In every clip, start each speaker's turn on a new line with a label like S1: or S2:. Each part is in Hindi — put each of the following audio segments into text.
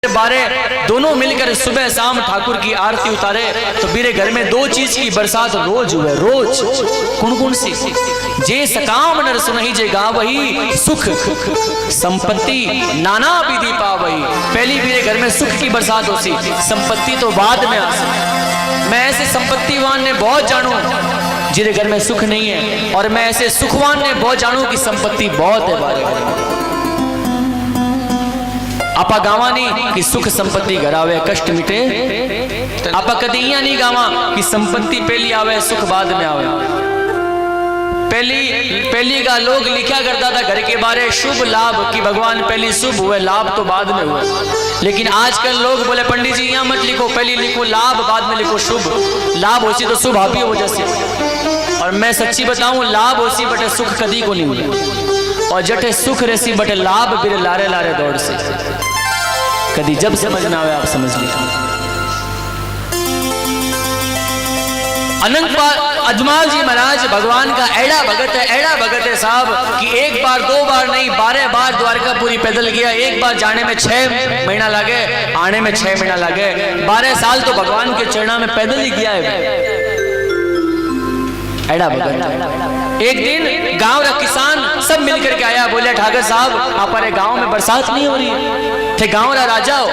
S1: बारे दोनों मिलकर सुबह शाम ठाकुर की आरती उतारे तो मेरे घर में दो चीज की बरसात रोज हुए, रोज। कौन सी? जे सकाम नर सुनहि जे गावही, सुख संपत्ति नाना विधि पावही। पहली मेरे घर में सुख की बरसात होती, संपत्ति तो बाद में आ सकती। मैं ऐसे संपत्तिवान ने बहुत जानू जिन्हें घर में सुख नहीं है, और मैं ऐसे सुखवान ने बहुत जानू कि संपत्ति बहुत है बारे। आपा गावा नहीं कि सुख संपत्ति घर आवे कष्ट मिटे, आपा कदी इया नहीं गावा कि संपत्ति पहली आवे सुख बाद में आवे। पहली का लोग लिखा करता था घर के बारे शुभ लाभ कि भगवान पहली शुभ हुए, लाभ तो बाद में हुए। लेकिन आजकल लोग बोले पंडित जी यहाँ मत लिखो, पहले लिखो लाभ बाद में लिखो शुभ। लाभ होसी तो शुभ आप ही हो जैसे। और मैं सच्ची बताऊं, लाभ होसी बटे सुख कदी को नहीं हुआ, और जटे सुख रहसी बटे लाभ बिरे लारे लारे दौड़ से। कदी जब समझना आवे आप समझ लीजिए। अनंत अजमाल जी महाराज भगवान का ऐड़ा भगत है साहब कि एक बार दो बार नहीं 12 बार द्वारकापुरी पैदल गया। एक बार जाने में 6 महीना लगे, आने में 6 महीना लगे। 12 साल तो भगवान के चरणों में पैदल ही गया है ऐड़ा भगत। एक दिन गांव का किसान सब मिलकर के आया, बोले ठाकर साहब हमारे गांव में बरसात नहीं हो रही। थे गांव का राजा हो,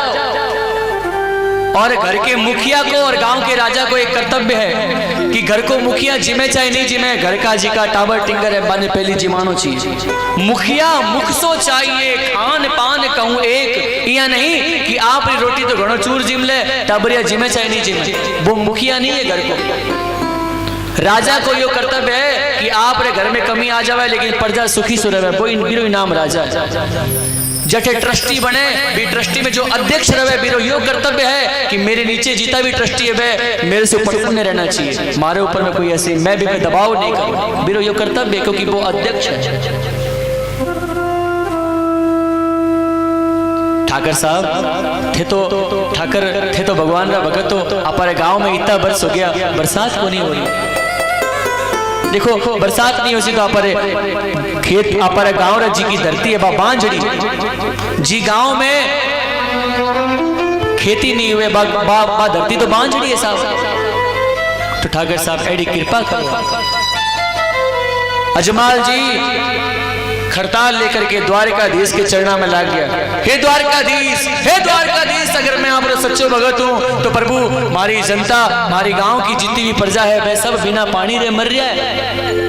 S1: और घर के मुखिया को और गांव के राजा को एक कर्तव्य है कि घर को मुखिया जिमे चाहे नहीं जिमे, घर का जी का टाबर टिंगर है बाने पहली जिमानो चाहिए। मुखिया मुख सो चाहिए, खान पान कहूं एक, या नहीं कि आप रोटी तो घणो चूर जिम ले, टाबरिया जिमे चाहे नहीं जिमे, वो मुखिया नहीं है घर को। राजा को यो कर्तव्य है कि आप रे घर में कमी आ जावे लेकिन प्रजा सुखी सो रहे, वो इनको नाम राजा। जटे ट्रस्टी बने भी ट्रस्टी में जो अध्यक्ष रहे बीरो यो कर्तव्य है कि मेरे नीचे जीता भी ट्रस्टी है वे मेरे से ऊपर पुण्य रहना चाहिए, मारे ऊपर में कोई ऐसे मैं भी दबाव नहीं करूं, बीरो यो कर्तव्य क्योंकि वो अध्यक्ष है। ठाकर साहब थे तो भगवान का भगत हो, हमारे गांव में इतना बरस हो गया, बरसात को नहीं हो रही। देखो बरसात नहीं होती तो हमारे खेत हमारे गांव जी की धरती है बांझड़ी जी, गांव में खेती नहीं हुए बा धरती तो बांझड़ी है साहब। तो ठाकर साहब एडी कृपा करो। अजमाल जी खड़ताल लेकर के द्वारकाधीश के चरणों में लाग गया। हे द्वारकाधीश अगर मैं आप सच्चो भगत हूं तो प्रभु हमारी जनता हमारी गांव की जितनी भी प्रजा है वह सब बिना पानी रे मर रहा है,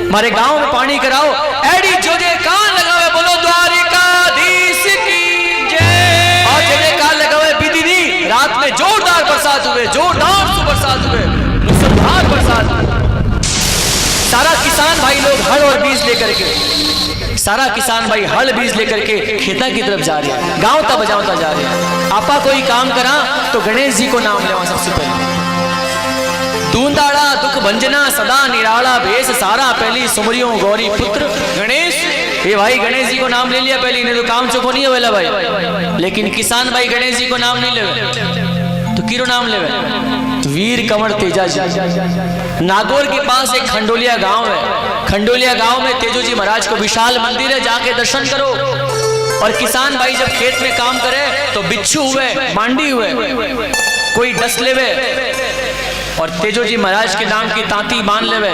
S1: हमारे गांव में पानी कराओ। एडी जो जे कान लगावे बोलो द्वारकाधीश की जय। और जो जे कान लगावे बीती दी रात में जोरदार बरसात हुए, जोरदार बरसात हुए, मुसलधार बरसात। सारा किसान भाई लोग हल और बीज लेकर के, सारा किसान भाई हल बीज लेकर के खेता की तरफ जा रहे हैं, गांव तक बजावता जा रहे हैं। आपा कोई काम करा तो गणेश जी को नाम लेवा सबसे पहले। दूंदाड़ा दुख भंजना सदा निराला भेष सारा, पहली सुमरियों गौरी पुत्र गणेश। ये भाई गणेश जी को नाम ले लिया पहले, नहीं तो काम चुको नहीं होवेला भाई। लेकिन किसान भाई गणेश जी को नाम नहीं लेवे तो किरो नाम लेवे? वीर कंवर तेजा जी। नागौर के पास एक खंडोलिया गांव है, खंडोलिया गांव में तेजो जी महाराज को विशाल मंदिर है, जाके दर्शन करो। और किसान भाई जब खेत में काम करे तो बिच्छू हुए मांडी हुए कोई डस लेवे और तेजो जी महाराज के नाम की तांती बांध लेवे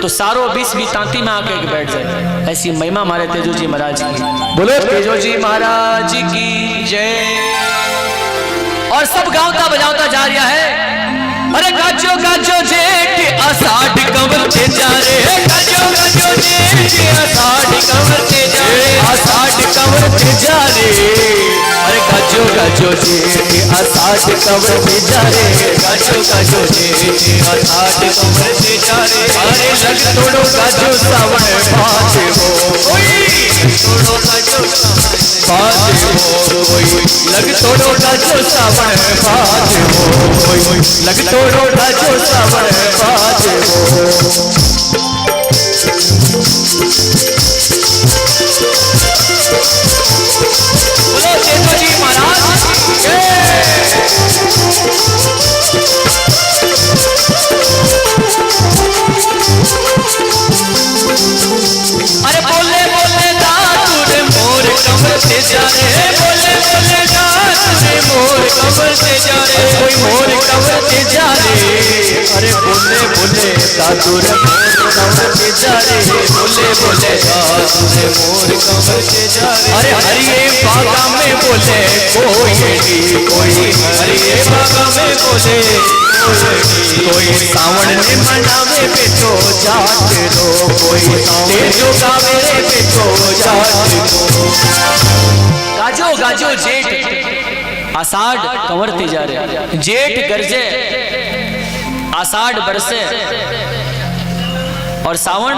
S1: तो सारो बीस भी तांती में आके बैठ जाए। ऐसी महिमा हमारे तेजो जी महाराज की। बोलो तेजो जी महाराज की जय। और सब गावता बजावता जा रहा है। अरे गाजो गाजो जेठ आषाढ़ कंवर ते जा रे, गाजो गाजो जेठ आषाढ़ कंवर ते जा रे, आषाढ़ कंवर ते जा रे। अरे गाजो गाजो जेठ आषाढ़ कंवर ते जा रे, गाजो गाजो जेठ आषाढ़ कंवर ते जा रे। अरे लग तोड़ो गाजो सावन बाजे हो, तोड़ो गाजो बाजे हो, लग तोड़ो गाजो सावन बाजे हो, लग तोड़ो गाजो सावन बाजे हो। बोलो तेजो जी महाराज अरे बोले बोले दादू रे मोर कंवर ते जा रे, बोले बोले दादू रे मोर बोले दादू रे मोर कंवर के जा रे, बोले बोले दादू रे मोर कंवर के जा रे। अरे हरिये बागा में बोले कोई हरिये बागा में बोले कोई सावन ने मनावे बेटो जात रो, कोई तेजो गावे रे बेटो जात रो। गाजो गाजो जेठ आषाढ़ कंवरते जा रहे, जेठ गरजे आषाढ़ बरसे और सावन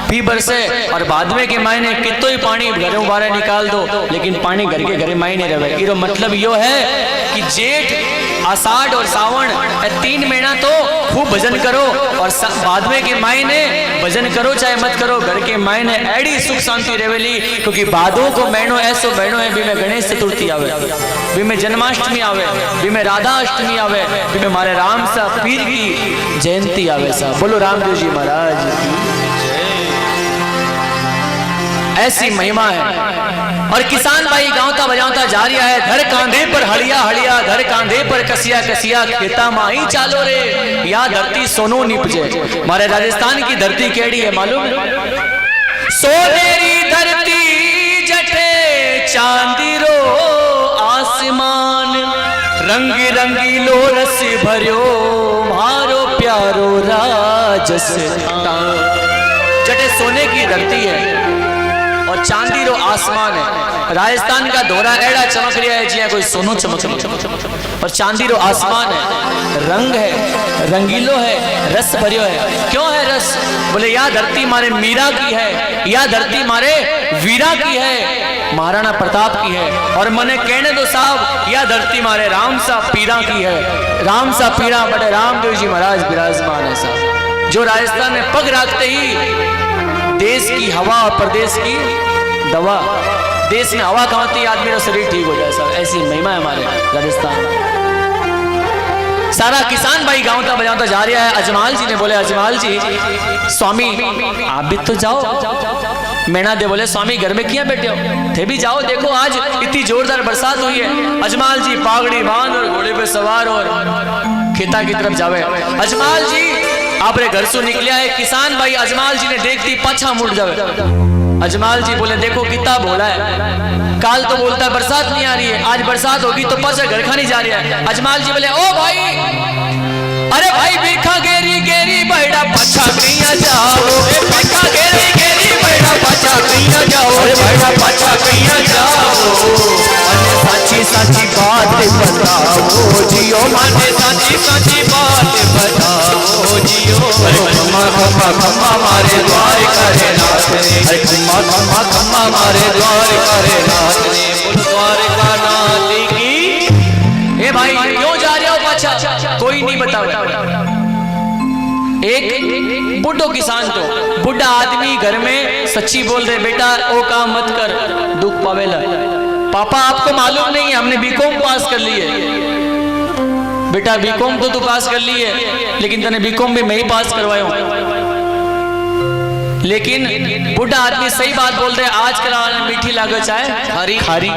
S1: भी बरसे और भादवे के महीने कितो ही पानी घरों बाहर निकाल दो लेकिन पानी घर के घरे मायने रहे। इरो मतलब यो है कि जेठ आषाढ़ और सावन 3 महीना तो खूब भजन करो और भादवे के महीने भजन करो चाहे मत करो, घर के महीने एडी सुख शांति रेवेली। क्योंकि भादों को महीनों ऐसो महीनों है, भी में गणेश चतुर्थी आवे, भी में जन्माष्टमी आवे, भी में राधा अष्टमी आवे, भी में हमारे राम सा पीर की जयंती आवे सा। बोलो रामदेव जी महाराज की। ऐसी महिमा है। और किसान भाई गाँवता बजावता जा रहा है, धर कांधे पर हड़िया हड़िया, धर कांधे पर कसिया कसिया, खेता माही चालो रे या धरती सोनो निपजे। हमारे राजस्थान की धरती केड़ी है मालूम? सोनेरी धरती जटे चांदीरो आसमान, रंग रंगीलो रस भरियो मारो प्यारो राजस्थान। जटे सोने की धरती है और चांदी रो आसमान है। राजस्थान का दोहरा एड़ा चमक रहा है जिया कोई सोनो चमक और चांदी रो आसमान है, रंग है, रंगीलो है, रस भरियो है। क्यों है रस? बोले या धरती मारे मीरा की है, या धरती मारे वीरा की है, महाराणा प्रताप की है। और मने कहने दो साहब या धरती मारे राम सा पीरा की है। राम सा पीरा बड़े रामदेव जी महाराज विराजमान है साहब, जो राजस्थान में पग रखते ही देश की हवा और प्रदेश की दवा, देश में हवा खाती आदमी का शरीर ठीक हो जाए सर। ऐसी महिमा है हमारे राजस्थान। सारा किसान भाई गाँवता बजावता जा रहा है। अजमाल जी ने बोले अजमाल जी स्वामी आप भी तो जाओ। मैना दे बोले स्वामी घर में क्यों बैठे हो? थे भी जाओ, देखो आज इतनी जोरदार बरसात हुई है। अजमाल जी पागड़ी बांध और घोड़े पे सवार और खेता की तरफ जावे। अजमाल जी आपरे घर से निकलिया है। किसान भाई अजमाल जी ने देखती पाछा मुड़ जावे। अजमाल जी बोले देखो कितना भोला है, काल तो बोलता है बरसात नहीं आ रही है, आज बरसात होगी तो पाछा घर खानी जा रही है। अजमाल जी बोले ओ भाई, अरे भाई बेखा गेरी गेरी बैठा पाछा कहिया जाओ, बेखा गेरी गेरी बैठा पाछा कहिया जाओ, अरे बैठा पाछा कहिया जाओ। साची साची बात बताओ जियो, माने साची साची बात बताओ जियो। अरे खम्मा खम्मा खम्मा मारे द्वार करे नाथ ने, अरे खम्मा खम्मा खम्मा मारे द्वार करे नाथ ने। बोल द्वार का नाथ की। ए भाई क्यों जा रहे हो पाछा? कोई नहीं बताओ। एक बुढ़ो किसान तो बुढ़ा आदमी घर में सच्ची बोल रहे, बेटा वो काम मत कर दुख पावेला। पापा आपको मालूम नहीं है हमने बीकॉम पास कर ली है। बेटा बीकॉम तो तू पास कर ली है लेकिन तने बीकॉम भी मैं ही पास करवाया हूं। लेकिन बुढ़ा आदमी सही बात बोल रहे, आज कल मीठी लागत चाहे खारी।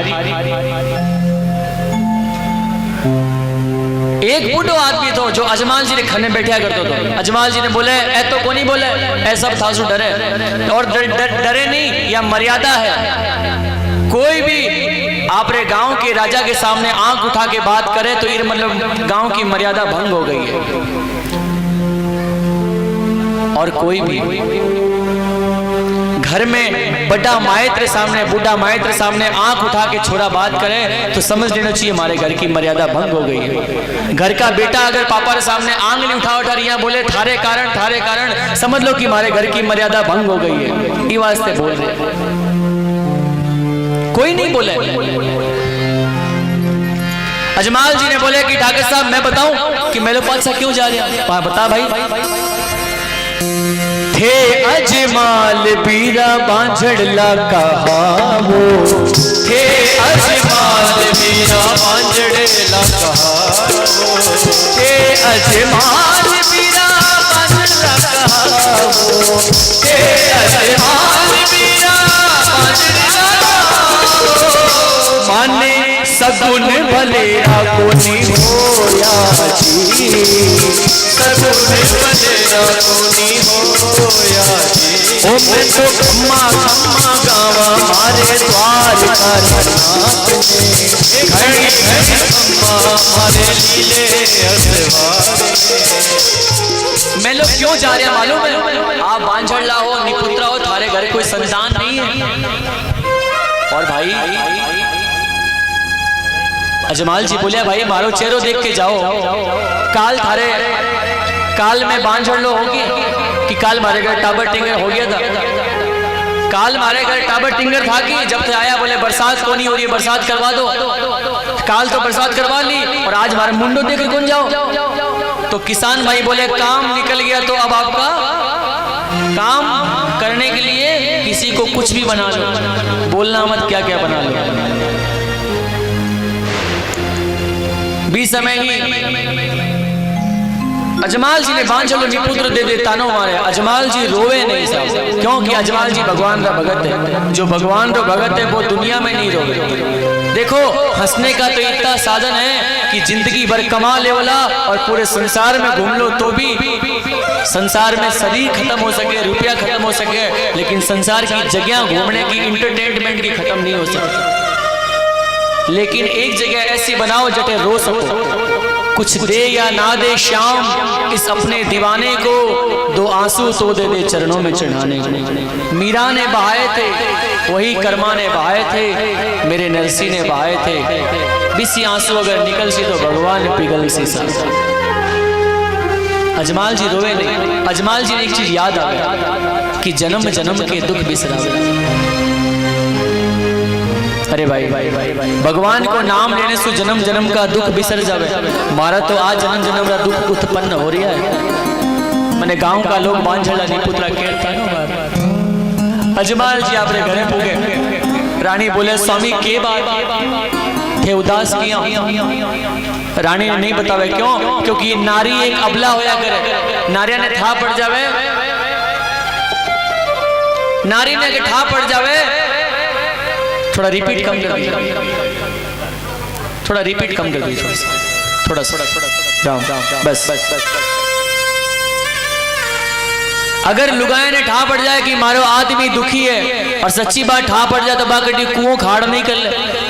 S1: एक बूढ़ो आदमी तो जो अजमाल जी ने खाने बैठा करते तो अजमाल जी ने बोले ऐ तो को नहीं बोले, ऐ सब थासु डरे और डरे नहीं, या मर्यादा है। कोई भी आपरे गांव के राजा के सामने आंख उठा के बात करे तो ये मतलब गांव की मर्यादा भंग हो गई है। और कोई भी घर में बड़ा मायत्र सामने बूढ़ा मायत्र सामने आंख उठा के छोरा बात करे तो समझ लेना चाहिए हमारे घर की मर्यादा भंग हो गई है। घर का बेटा अगर पापा के सामने आंख नहीं उठा रिया बोले थारे कारण समझ लो कि हमारे घर की मर्यादा भंग हो गई है। ये वास्ते बोल रहे, कोई नहीं बोले। अजमाल जी ने बोले कि ठाकुर साहब मैं बताऊं कि मेरे पास क्यों जा रहा? बता भाई। थे अजमाल बीरा बांझड़ला कहावो, थे अजमाल बीरा बांझड़ला कहावो, थे अजमाल बीरा बांझड़ला कहावो, थे अजमाल बीरा बांझड़ला कहावो। माने सगुन भलेरा कोनी होया जी, सगुन ओ मैं तो खम्मा खम्मा गावा मारे द्वार का मैं लोग क्यों जा रहे हैं मालूम है? आप बांझड़ला हो, निपुत्रा हो, थारे घर कोई संतान नहीं है। और भाई अजमाल जी बोले भाई मारो चेहरो देख के जाओ, काल में बांझड़ लो होगी कि काल मारे घर टाबर टिंगर हो गया था। काल मारे घर टाबर टिंगर था कि जब से आया बोले बरसात को नहीं हो रही है, बरसात करवा दो। काल तो बरसात करवा ली और आज हमारे मुंडो देख के कौन जाओ। तो किसान भाई बोले काम निकल गया तो अब आपका काम करने के लिए किसी को कुछ भी बना लो, बोलना मत क्या क्या बना लो। बीस समय ही अजमाल जी ने बांझलो निपुत्र दे दे तानो मारे। अजमाल जी रोवे नहीं साहब, क्योंकि अजमाल जी भगवान का भगत है। जो भगवान का भगत है वो दुनिया में नहीं रोवे। देखो हंसने का तो इतना साधन है कि जिंदगी भर कमा ले वाला और पूरे संसार में घूम लो तो भी संसार में शरीर खत्म हो सके, रुपया खत्म हो सके, लेकिन संसार की जगह घूमने की, इंटरटेनमेंट की खत्म नहीं हो सकती। लेकिन एक जगह ऐसी बनाओ जटे रो सको। कुछ दे या ना दे श्याम इस अपने दीवाने को, दो आंसू तो दे दे चरणों में चढ़ाने को। मीरा ने बहाए थे वही कर्मा ने बहाए थे, मेरे नरसी ने बहाए थे। बिसी आंसू अगर निकल सी तो भगवान पिघल सी सा। अजमाल जी रोवे नहीं। अजमाल जी ने एक चीज याद आ गया कि जन्म जन्म के दुख बिसरावे। अरे भाई भगवान को नाम लेने से जन्म जन्म का दुख बिसर जावे। मारा तो आज जन्म जन्म का दुख उत्पन्न हो रहा है। मैंने गांव का लोग बांझला निपुत्रा कहता है। अजमाल जी आपने घरे पूगे। रानी बोले स्वामी के बात थे उदास किया। रानी ने नहीं बतावे क्यों, क्योंकि नारी एक अबला होया करे। नारिया ने ठा पड़ जावे, नारी ने ठा पड़ जावे। थोड़ा रिपीट कम कर दीजिए, थोड़ा रिपीट कम कर दीजिए, थोड़ा बस। अगर लुगाई ने ठा पड़ जाए कि मारो आदमी दुखी है और सच्ची बात ठा पड़ जाए तो बाकी कुओं खाड़ नहीं कर ले।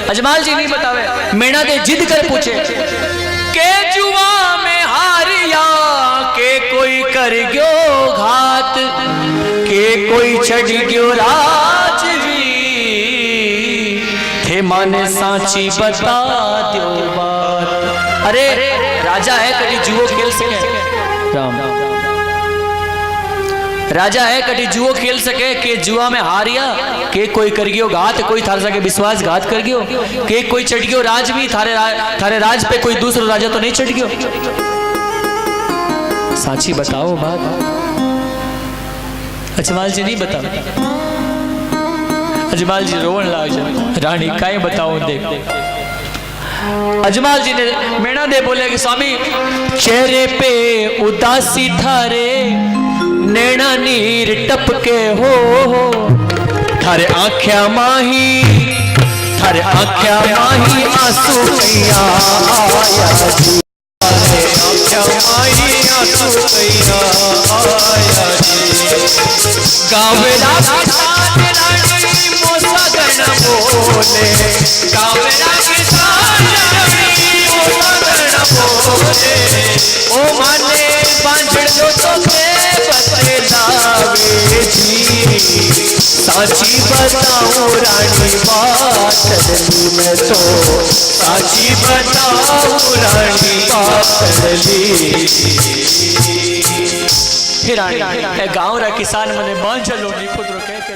S1: अजमाल जी नहीं बतावे। मेना दे जिद कर पूछे के जुआ में हारिया के कोई कर गयो घात, के कोई छड़ गयो राजवी, थे माने सांची बता दो बात। अरे राजा है कभी जुओ खेल सके। राम राजा है कभी जुओ खेल सके के जुआ में हारिया, के कोई कर गयो घात, कोई थारे सके विश्वास घात कर गयो, के कोई चढ़ गयो राज भी, थारे राज पे कोई दूसरा राजा तो नहीं चढ़ गयो। साची बताओ बात। अजमाल जी नहीं बता। अजमाल जी रोवन लाग जाए। रानी काहे बताओ देख। अजमाल जी ने मेणा दे बोले कि स्वामी चेहरे पे उदासी थारे, नैना नीर टपके हो, थारे आँख्या माही, थारे आँख्या माही आंसू कैया आया जी, थारे आँख्या माही आंसू कैया आया जी। गावेला किसान रानी मोसा करना बोले, गावेला किसान रानी मोसा करना बोले, ओ माने बांझड़ दो तो के बतलावे जी, साची बताऊं रानी बात डली में तो, साची बताऊं रानी बात डली। हे रानी गाँव रा किसान मने बांझ लो निपुत्र कह के